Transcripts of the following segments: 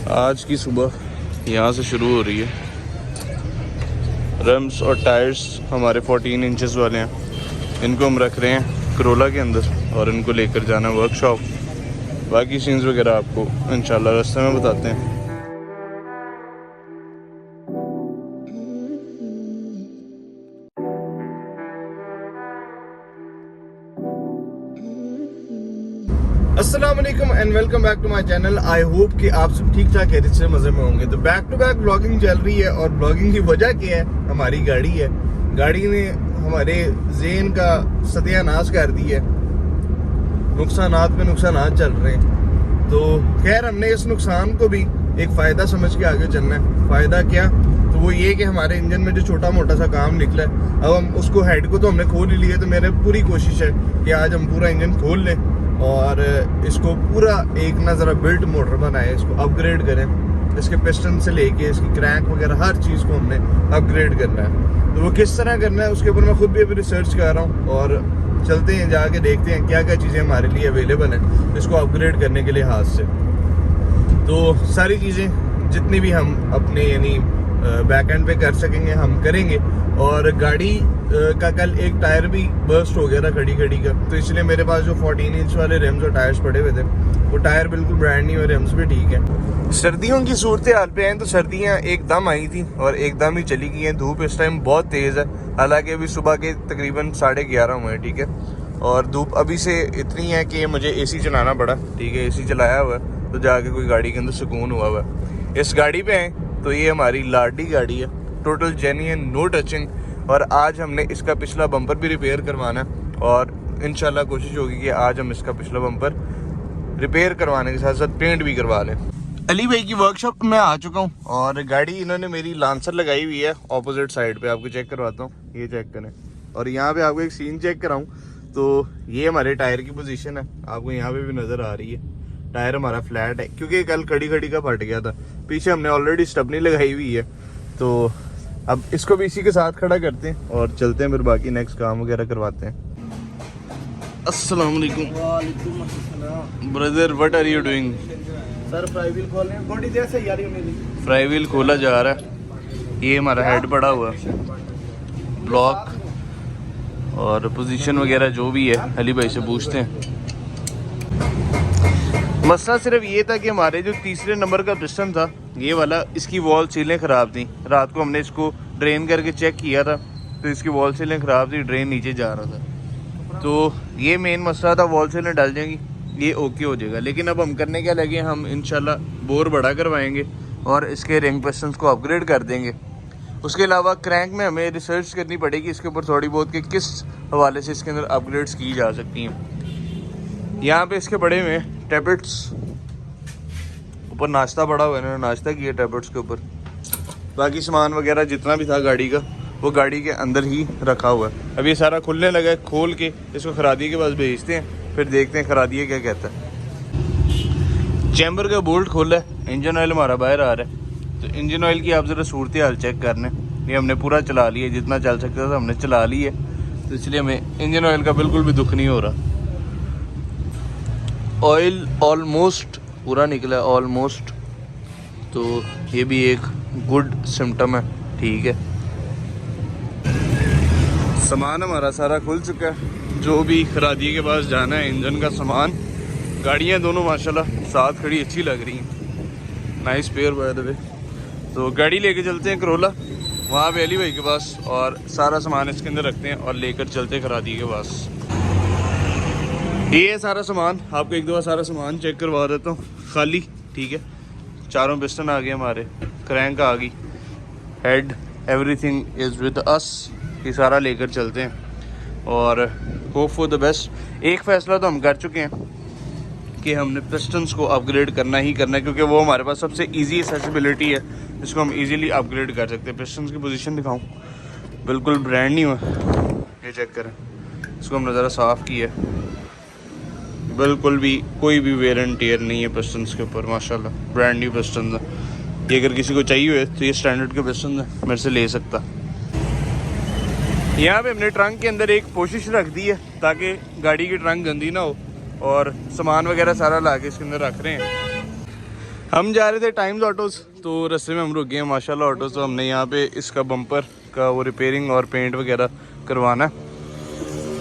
आज की सुबह यहाँ से शुरू हो रही है। रम्स और टायर्स हमारे 14 इंचेस वाले हैं, इनको हम रख रहे हैं करोला के अंदर और इनको लेकर जाना है वर्कशॉप। बाकी सीन्स वगैरह आपको इंशाल्लाह रास्ते में बताते हैं। अस्सलाम वालेकुम and welcome back to my channel. I hope कि आप सब ठीक ठाक है, से मजे में होंगे। तो बैक टू बैक ब्लॉगिंग चल रही है और ब्लॉगिंग की वजह क्या है, हमारी गाड़ी है। गाड़ी ने हमारे ज़ेन का सत्यानाश कर दिया है, नुकसानात पे नुकसानात चल रहे हैं। तो खैर हमने इस नुकसान को भी एक फ़ायदा समझ के आगे चलना है। फ़ायदा क्या? तो वो ये कि हमारे इंजन में जो छोटा मोटा सा काम निकला है, अब हम उसको हेड को तो हमने खोल ही लिया। तो मेरी पूरी कोशिश है कि आज हम पूरा इंजन खोल लें और इसको पूरा एक ना ज़रा बिल्ट मोटर बनाए, इसको अपग्रेड करें। इसके पिस्टन से लेके इसकी क्रैंक वगैरह हर चीज़ को हमने अपग्रेड करना है। तो वो किस तरह करना है उसके ऊपर मैं खुद भी अभी रिसर्च कर रहा हूँ और चलते हैं, जाके देखते हैं क्या क्या चीज़ें हमारे लिए अवेलेबल हैं इसको अपग्रेड करने के लिहाज से। तो सारी चीज़ें जितनी भी हम अपने यानी बैक एंड पे कर सकेंगे हम करेंगे। और गाड़ी का कल एक टायर भी बर्स्ट हो गया था खड़ी का, तो इसलिए मेरे पास जो 14 इंच वाले रिम्स और टायर्स पड़े हुए थे, वो टायर बिल्कुल ब्रांड न्यू और रिम्स भी ठीक है। सर्दियों की सूरत हाल पे हैं तो सर्दियाँ एकदम आई थी और एकदम ही चली गई हैं। धूप इस टाइम बहुत तेज़ है, हालांकि अभी सुबह के तकरीबन 11:30 हुए हैं, ठीक है। और धूप अभी से इतनी है कि मुझे AC चलाना पड़ा, ठीक है। AC चलाया हुआ है तो जाके कोई गाड़ी के अंदर सुकून हुआ हुआ है। इस गाड़ी पे हैं तो ये हमारी लाडली गाड़ी है, टोटल जेन्युइन, नो टचिंग। और आज हमने इसका पिछला बम्पर भी रिपेयर करवाना है और इंशाल्लाह कोशिश होगी कि आज हम इसका पिछला बम्पर रिपेयर करवाने के साथ साथ पेंट भी करवा लें। अली भाई की वर्कशॉप में आ चुका हूँ और गाड़ी इन्होंने मेरी लांसर लगाई हुई है ऑपोजिट साइड पे। आपको चेक करवाता हूँ, ये चेक करें। और यहाँ पे आपको एक सीन चेक कराऊँ तो ये हमारे टायर की पोजीशन है, आपको यहाँ पे भी नज़र आ रही है। टायर हमारा फ्लैट है क्योंकि कल खड़ी का फट गया था। पीछे हमने ऑलरेडी स्टपनी लगाई हुई है, तो अब इसको भी इसी के साथ खड़ा करते हैं और चलते हैं, फिर बाकी नेक्स्ट काम वगैरह करवाते हैं। अस्सलाम वालेकुम brother, what are you doing? Sir flywheel खोल रहे हैं, थोड़ी देर से यार मेरी फ्राई व्हील खोला जा रहा है। ये हमारा हेड पड़ा हुआ है, ब्लॉक और पोजीशन वगैरह जो भी है अली भाई से पूछते हैं। मसला सिर्फ ये था कि हमारे जो तीसरे नंबर का पिस्टन था ये वाला, इसकी वॉल सीलें ख़राब थी। रात को हमने इसको ड्रेन करके चेक किया था तो इसकी वॉल सीलें ख़राब थी, ड्रेन नीचे जा रहा था। तो ये मेन मसला था, वॉल सीलें डल जाएंगी, ये ओके हो जाएगा। लेकिन अब हम करने क्या लगे, हम इंशाल्लाह बोर बड़ा करवाएंगे और इसके रिंग पिस्टन्स को अपग्रेड कर देंगे। उसके अलावा क्रैंक में हमें रिसर्च करनी पड़ेगी इसके ऊपर थोड़ी बहुत कि किस हवाले से इसके अंदर अपग्रेड्स की जा सकती हैं। यहाँ पे इसके बड़े हुए टैबलेट्स, ऊपर नाश्ता पड़ा हुआ है, इन्होंने नाश्ता किया टैबलेट्स के ऊपर। बाकी सामान वगैरह जितना भी था गाड़ी का वो गाड़ी के अंदर ही रखा हुआ है। अब ये सारा खुलने लगा है, खोल के इसको खरादिए के पास भेजते हैं, फिर देखते हैं खरादिए क्या कहता है। चैम्बर का बोल्ट खोला है, इंजन ऑयल हमारा बाहर आ रहा है। तो इंजन ऑयल की आप ज़रा सूरत हाल चेक करने, ये हमने पूरा चला लिया, जितना चल सकता था हमने चला लिया, तो इसलिए हमें इंजन ऑयल का बिल्कुल भी दुख नहीं हो रहा। ऑयल ऑलमोस्ट पूरा निकला है, ऑलमोस्ट, तो ये भी एक गुड सिम्टम है, ठीक है। सामान हमारा सारा खुल चुका है, जो भी खरादिए के पास जाना है इंजन का सामान। गाड़ियाँ दोनों माशाल्लाह साथ खड़ी अच्छी लग रही हैं, nice pair by the way. तो गाड़ी लेके चलते हैं करोला, वहाँ पे अली भाई के पास, और सारा सामान इसके अंदर रखते हैं और लेकर चलते हैं खरादिए के पास। ये है सारा सामान, आपको एक दफ़ा सारा सामान चेक करवा देता हूँ। खाली, ठीक है। चारों पिस्टन आ गए हमारे, क्रैंक आ गई, head, everything is with us. ये सारा लेकर चलते हैं और होप फॉर द बेस्ट। एक फ़ैसला तो हम कर चुके हैं कि हमने पिस्टन्स को अपग्रेड करना ही करना है, क्योंकि वो हमारे पास सबसे इजी एक्सेसिबिलिटी है, इसको हम इजीली अपग्रेड कर सकते हैं। पिस्टन्स की पोजीशन दिखाऊं, बिल्कुल ब्रांड न्यू है, ये चेक करें। इसको हमने ज़रा साफ़ किया है, बिल्कुल भी कोई भी वेयर एंड टेयर नहीं है पिस्टन्स के ऊपर, माशाल्लाह ब्रांड न्यू पिस्टन है। ये अगर किसी को चाहिए हुए तो ये स्टैंडर्ड के पिस्टन है, मेरे से ले सकता। यहाँ पे हमने ट्रंक के अंदर एक पोशिश रख दी है ताकि गाड़ी की ट्रंक गंदी ना हो, और सामान वगैरह सारा ला के इसके अंदर रख रहे हैं। हम जा रहे थे टाइम्स ऑटोज़, तो रास्ते में हम रुक गए माशाल्लाह ऑटो। तो हमने यहाँ पे इसका बम्पर का वो रिपेयरिंग और पेंट वगैरह करवाना है,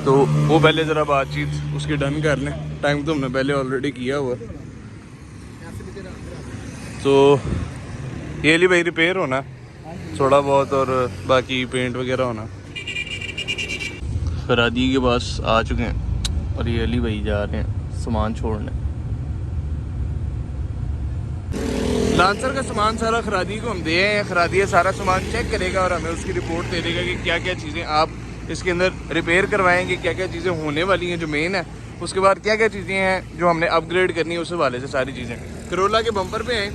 तो वो पहले ज़रा बातचीत उसकी डन कर लें। टाइम तो हमने पहले ऑलरेडी किया हुआ, तो ये ली भाई रिपेयर होना थोड़ा बहुत और बाकी पेंट वगैरह होना। फरादी के पास आ चुके हैं और ये अली भाई जा रहे हैं सामान छोड़ने। लांसर का सामान सारा खरादी को हम दे हैं, खरादी है सारा सामान चेक करेगा और हमें उसकी रिपोर्ट दे देगा कि क्या क्या चीज़ें आप इसके अंदर रिपेयर करवाएंगे, क्या क्या चीज़ें होने वाली हैं जो मेन है, उसके बाद क्या क्या चीज़ें हैं जो हमने अपग्रेड करनी है, उस हवाले से सारी चीज़ें। करोला के बम्पर पे हैं,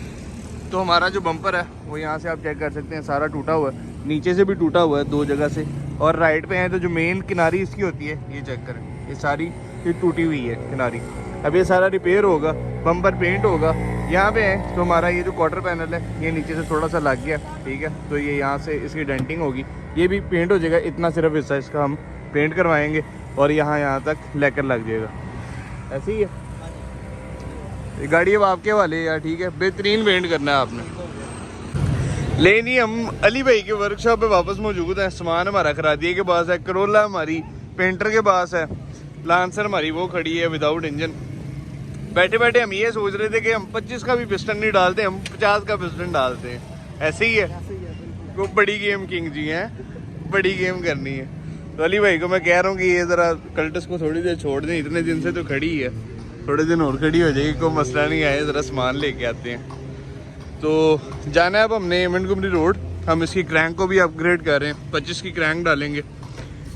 तो हमारा जो बम्पर है वो यहाँ से आप चेक कर सकते हैं, सारा टूटा हुआ है, नीचे से भी टूटा हुआ है 2 जगह से। और राइट पे हैं तो जो मेन किनारी इसकी होती है, ये चेक करें, ये सारी ये टूटी हुई है किनारी। अब ये सारा रिपेयर होगा, बम्पर पेंट होगा। यहाँ पे है तो हमारा ये जो क्वार्टर पैनल है ये नीचे से थोड़ा सा लग गया, ठीक है, तो ये यहाँ से इसकी डेंटिंग होगी, ये भी पेंट हो जाएगा। इतना सिर्फ हिस्सा इसका हम पेंट करवाएंगे और यहाँ तक लेकर लग जाएगा। ऐसे ही है ये गाड़ी, अब आपके वाले यार, ठीक है, बेहतरीन पेंट करना है आपने। लेकिन हम अली भाई के वर्कशॉप पे वापस मौजूद है। सामान हमारा खरादिए के पास है, करोला हमारी पेंटर के पास है, लांसर हमारी वो खड़ी है विदाउट इंजन। बैठे बैठे हम ये सोच रहे थे कि हम 25 का भी पिस्टन नहीं डालते, हम 50 का पिस्टन डालते हैं। ऐसे ही है, वो बड़ी गेम किंग जी हैं, बड़ी गेम करनी है। तो अली भाई को मैं कह रहा हूँ कि ये ज़रा कल्टस को थोड़ी देर छोड़ दें, इतने दिन से तो खड़ी है, थोड़े दिन और खड़ी हो जाएगी, कोई मसला नहीं आए, ज़रा सामान लेके आते हैं। तो जाना है अब हमने मंटगोमरी रोड। हम इसकी क्रैंक को भी अपग्रेड कर रहे हैं, 25 की क्रैंक डालेंगे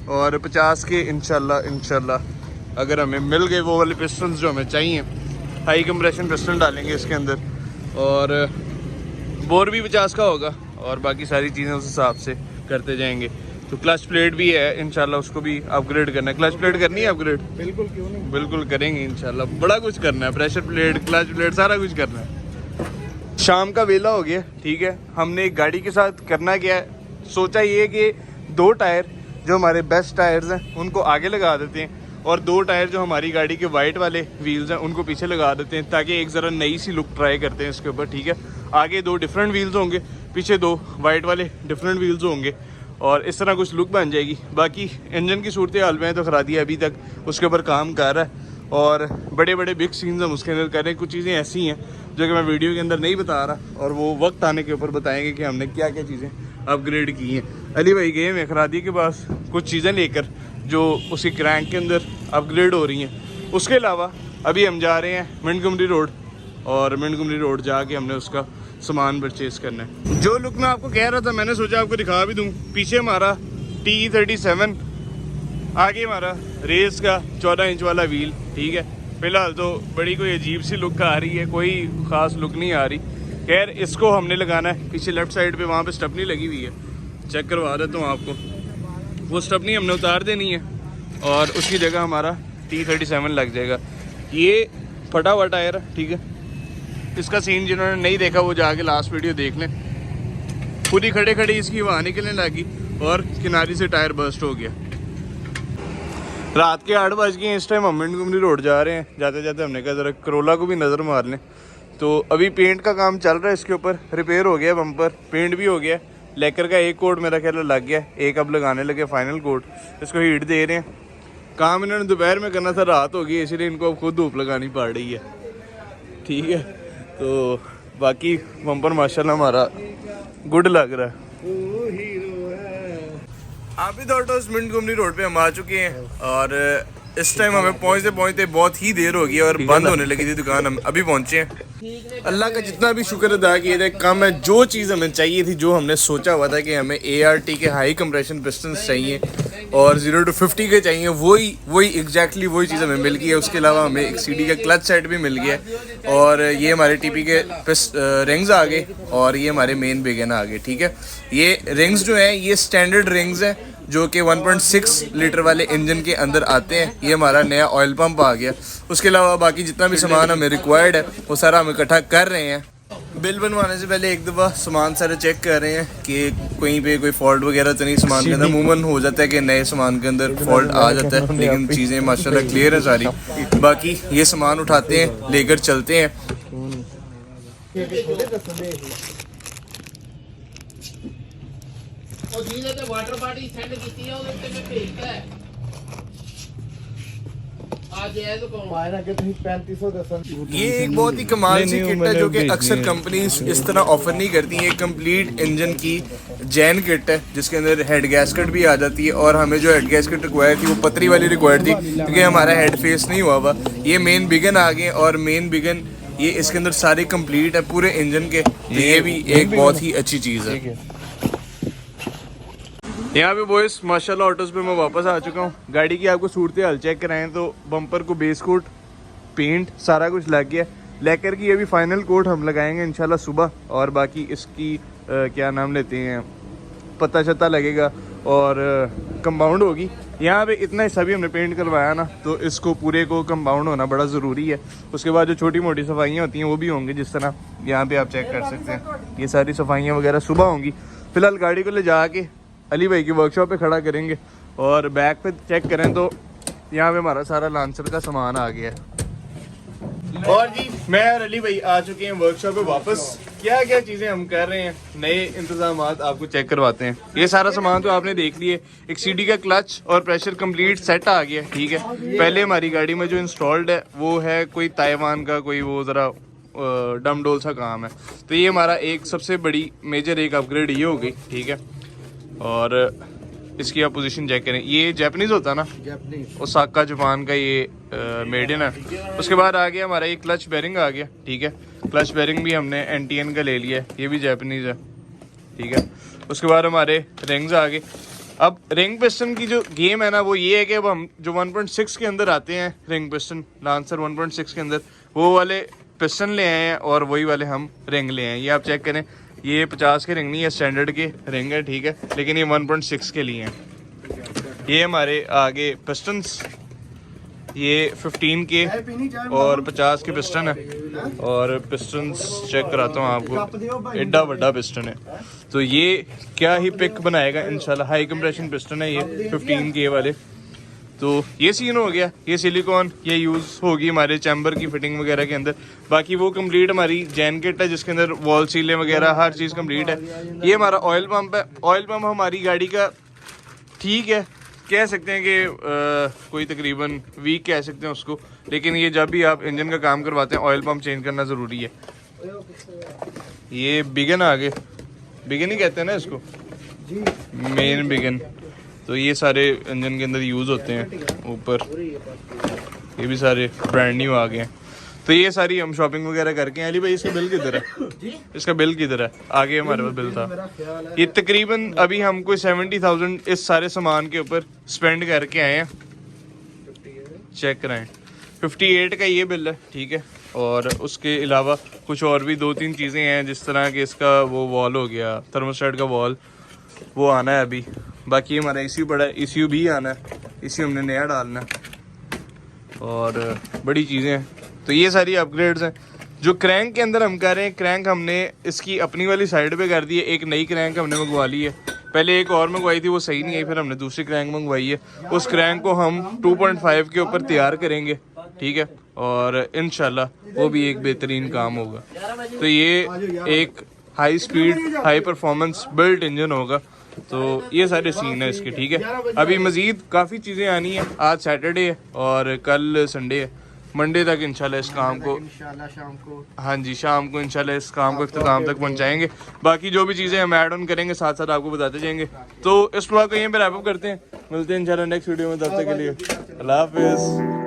और 50 के इंशाल्लाह अगर हमें मिल गए वो वाले पिस्टन जो हमें चाहिए, हाई कंप्रेशन पिस्टन डालेंगे इसके अंदर, और बोर भी 50 का होगा और बाकी सारी चीज़ें उस हिसाब से करते जाएंगे। तो क्लच प्लेट भी है इंशाल्लाह, उसको भी अपग्रेड करना है। क्लच प्लेट करनी है अपग्रेड, बिल्कुल, क्यों नहीं, बिल्कुल करेंगे इंशाल्लाह। बड़ा कुछ करना है, प्रेशर प्लेट, क्लच प्लेट, सारा कुछ करना है। शाम का वेला हो गया, ठीक है, हमने एक गाड़ी के साथ करना क्या है, सोचा ये कि 2 टायर जो हमारे बेस्ट टायर्स हैं उनको आगे लगा देते हैं और 2 टायर जो हमारी गाड़ी के वाइट वाले व्हील्स हैं उनको पीछे लगा देते हैं, ताकि एक ज़रा नई सी लुक ट्राई करते हैं इसके ऊपर, ठीक है। आगे 2 डिफरेंट व्हील्स होंगे, पीछे 2 वाइट वाले डिफरेंट व्हील्स होंगे और इस तरह कुछ लुक बन जाएगी। बाकी इंजन की सूरत हाल में है तो खरादी अभी तक उसके ऊपर काम कर रहा है और बड़े बड़े बिग सीन्स हम उसके अंदर कर रहे हैं। कुछ चीज़ें ऐसी हैं जो कि मैं वीडियो के अंदर नहीं बता रहा और वो वक्त आने के ऊपर बताएंगे कि हमने क्या क्या चीज़ें अपग्रेड की हैं। अली भाई गए हैं खरादी के पास कुछ चीज़ें लेकर जो उसकी क्रैंक के अंदर अपग्रेड हो रही हैं। उसके अलावा अभी हम जा रहे हैं मंटगोमरी रोड और मंटगोमरी रोड जाके हमने उसका सामान परचेज़ करना है। जो लुक मैं आपको कह रहा था मैंने सोचा आपको दिखा भी दूँ। पीछे हमारा T37, आगे हमारा रेस का 14 इंच वाला व्हील, ठीक है। फिलहाल तो बड़ी कोई अजीब सी लुक आ रही है, कोई ख़ास लुक नहीं आ रही। खैर इसको हमने लगाना है पीछे लेफ्ट साइड पे, वहाँ पे स्टपनी लगी हुई है, चेक करवा देता हूँ आपको। वो स्टपनी हमने उतार देनी है और उसकी जगह हमारा T37 लग जाएगा। ये फटा हुआ टायर है, ठीक है। इसका सीन जिन्होंने नहीं देखा वो जाके लास्ट वीडियो देख लें। पूरी खड़े खड़े इसकी हवा निकलने लगी और किनारी से टायर बर्स्ट हो गया। रात के 8 बज गए, इस टाइम हम मंटगोमरी रोड जा रहे हैं। जाते जाते हमने कहा ज़रा करोला को भी नज़र मार लें। तो अभी पेंट का काम चल रहा है, इसके ऊपर रिपेयर हो गया, बम्पर पेंट भी हो गया, लेकर का एक कोट मेरा ख्याल लग गया, एक अब लगाने लगे फाइनल कोट। इसको हीट दे रहे हैं। काम इन्होंने दोपहर में करना था, रात हो गई, इसलिए इनको अब खुद धूप लगानी पड़ रही है, ठीक है। तो बाकी बम्पर माशाल्लाह हमारा गुड लग रहा है। आबिद ऑटोज मंटगोमरी रोड पे हम आ चुके हैं और इस टाइम हमें पहुंचते पहुंचते बहुत ही देर हो गई और बंद होने लगी थी दुकान। हम अभी पहुंचे हैं। अल्लाह का जितना भी शुक्र अदा किया जाए कम है। जो चीज़ हमें चाहिए थी, जो हमने सोचा हुआ था कि हमें ART के हाई कंप्रेशन पिस्टन्स चाहिए और 0 to 50 के चाहिए, वही एग्जैक्टली वही चीज़ हमें मिल गई है। उसके अलावा हमें एक CD का क्लच सेट भी मिल गया और ये हमारे TP के रिंग्स आ गए और ये हमारे मेन बेगन आ गए, ठीक है। ये रिंग्स जो हैं ये स्टैंडर्ड रिंग्स हैं जो कि 1.6 लीटर वाले इंजन के अंदर आते हैं। ये हमारा नया ऑयल पंप आ गया। उसके अलावा बाकी जितना भी सामान हमें रिक्वायर्ड है वो सारा हम इकट्ठा कर रहे हैं। बिल बनवाने से पहले एक दफ़ा सामान सारे चेक कर रहे हैं कि कहीं पे कोई फॉल्ट वगैरह तो नहीं सामान के अंदर। अमूमन हो जाता है कि नए सामान के अंदर फॉल्ट आ जाता है, लेकिन चीज़ें माशाल्लाह क्लियर है सारी। बाकी ये सामान उठाते हैं, लेकर चलते हैं। ਉਹ ਜਿਹਦੇ ਤੇ ਵਾਟਰ ਬਾਡੀ ਸੈਂਡ ਕੀਤੀ ਆ ਉਹਦੇ ਉੱਤੇ ਮੈਂ ਭੇਜਦਾ ਹੈ आज ये तो कौन पायरा के तुम 3500 दसन ये एक बहुत ही कमाल सी किट है जो कि अक्सर कंपनीज इस तरह ऑफर नहीं करती हैं। कंप्लीट इंजन की जैन किट है जिसके अंदर हेड गैस्केट भी आ जाती है और हमें जो हेड गैस्केट रिक्वायर थी वो पतरी वाली रिक्वायर थी क्योंकि हमारा हेड फेस नहीं हुआ हुआ। ये मेन बिगन आ गए और मेन बिगन ये इसके अंदर सारे कंप्लीट है पूरे इंजन के। ये भी एक बहुत ही अच्छी चीज़ है। यहाँ पे बॉयस माशाल्लाह ऑटोज पे मैं वापस आ चुका हूँ। गाड़ी की आपको सूरत हाल चेक कराएं तो बम्पर को बेस कोट पेंट सारा कुछ लग गया। लेकर की अभी फाइनल कोट हम लगाएंगे इंशाल्लाह सुबह और बाकी इसकी क्या नाम लेते हैं पता छत्ता लगेगा और कंपाउंड होगी। यहाँ पे इतना हिस्सा भी हमने पेंट करवाया ना तो इसको पूरे को कंपाउंड होना बड़ा ज़रूरी है। उसके बाद जो छोटी मोटी सफाइयाँ होती हैं वो भी होंगी जिस तरह यहाँ पे आप चेक कर सकते हैं। ये सारी सफाइयाँ वगैरह सुबह होंगी। फ़िलहाल गाड़ी को ले जाके अली भाई की वर्कशॉप पे खड़ा करेंगे और बैक पे चेक करें तो यहाँ पे हमारा सारा लांसर का सामान आ गया है। और जी मैं और अली भाई आ चुके हैं वर्कशॉप पे वापस। क्या क्या चीज़ें हम कर रहे हैं नए इंतजाम आपको चेक करवाते हैं। ये सारा सामान तो आपने देख लिए। एक सीडी का क्लच और प्रेशर कंप्लीट सेट आ गया ठीक है। पहले हमारी गाड़ी में जो इंस्टॉल्ड है वो है कोई ताइवान का कोई वो ज़रा डम डोल सा काम है। तो ये हमारा एक सबसे बड़ी मेजर एक अपग्रेड ये हो गई ठीक है। और इसकी आप पोजीशन चेक करें। ये जापानीज होता है ना ओसाका जापान का ये मेड इन है। उसके बाद आ गया हमारा ये क्लच बेरिंग आ गया ठीक है। क्लच बेरिंग भी हमने एनटीएन का ले लिया है ये भी जापानीज है ठीक है। उसके बाद हमारे रिंग्स आ गए। अब रिंग पिस्टन की जो गेम है ना वो ये है कि अब हम जो 1.6 के अंदर आते हैं रिंग पिस्टन लांसर 1.6 के अंदर वो वाले पिस्टन ले आए हैं और वही वाले हम रिंग ले आए हैं। ये आप चेक करें ये 50 के रिंग नहीं है स्टैंडर्ड के रिंग है ठीक है लेकिन ये 1.6 के लिए हैं। ये हमारे आगे पिस्टन्स ये 15 के और 50 के पिस्टन है और पिस्टन्स चेक कराता हूँ आपको एड्डा बड़ा पिस्टन है। तो ये क्या ही पिक बनाएगा इंशाल्लाह। हाई कंप्रेशन पिस्टन है ये 15 के वाले। तो ये सीन हो गया। ये सिलिकॉन ये यूज़ होगी हमारे चैम्बर की फिटिंग वगैरह के अंदर। बाकी वो कंप्लीट हमारी जैन किट है जिसके अंदर वॉल सीलें वगैरह हर चीज़ कंप्लीट है। ये हमारा ऑयल पंप है। ऑयल पंप हमारी गाड़ी का ठीक है कह सकते हैं कि कोई तकरीबन वीक कह सकते हैं उसको लेकिन ये जब भी आप इंजन का काम करवाते हैं ऑयल पंप चेंज करना ज़रूरी है। ये बिगन आ गए बिगन ही कहते हैं ना इसको मेन बिगन। तो ये सारे इंजन के अंदर यूज़ होते हैं ऊपर। ये भी सारे ब्रांड न्यू आ गए हैं। तो ये सारी हम शॉपिंग वगैरह करके अली भाई इसका बिल किधर है इसका बिल किधर है आगे हमारे पास बिल था। ये तकरीबन अभी हम कोई 70,000 इस सारे सामान के ऊपर स्पेंड करके आए हैं। चेक कराएं 58 का ये बिल है ठीक है। और उसके अलावा कुछ और भी 2-3 चीज़ें हैं जिस तरह कि इसका वो वॉल हो गया थर्मोस्टेट का वॉल वो आना है अभी। बाकी हमारा ECU पड़ा है ECU भी आना है ECU हमने नया डालना है और बड़ी चीज़ें हैं। तो ये सारी अपग्रेड्स हैं। जो क्रैंक के अंदर हम कर रहे हैं क्रैंक हमने इसकी अपनी वाली साइड पे कर दी है। एक नई क्रैंक हमने मंगवा ली है। पहले एक और मंगवाई थी वो सही नहीं आई फिर हमने दूसरी क्रैंक मंगवाई है। उस क्रैंक को हम 2.5 के ऊपर तैयार करेंगे ठीक है और इंशाल्लाह वो भी एक बेहतरीन काम होगा। तो ये एक high speed high performance built engine होगा। तो ये सारे सीन है इसके ठीक है। अभी मज़ीद काफ़ी चीज़ें आनी है। आज सैटरडे है और कल संडे है। मंडे तक इंशाल्लाह इस काम को शाम को हाँ जी शाम को इंशाल्लाह इस काम को इख्तिताम तक पहुंचाएंगे। बाकी जो भी चीज़ें हम ऐड ऑन करेंगे साथ साथ आपको बताते जाएंगे। तो इस ब्लॉग को यहीं पर रैप अप करते हैं। मिलते हैं इंशाल्लाह नेक्स्ट वीडियो में। तब तक के लिए अल्लाह हाफिज़।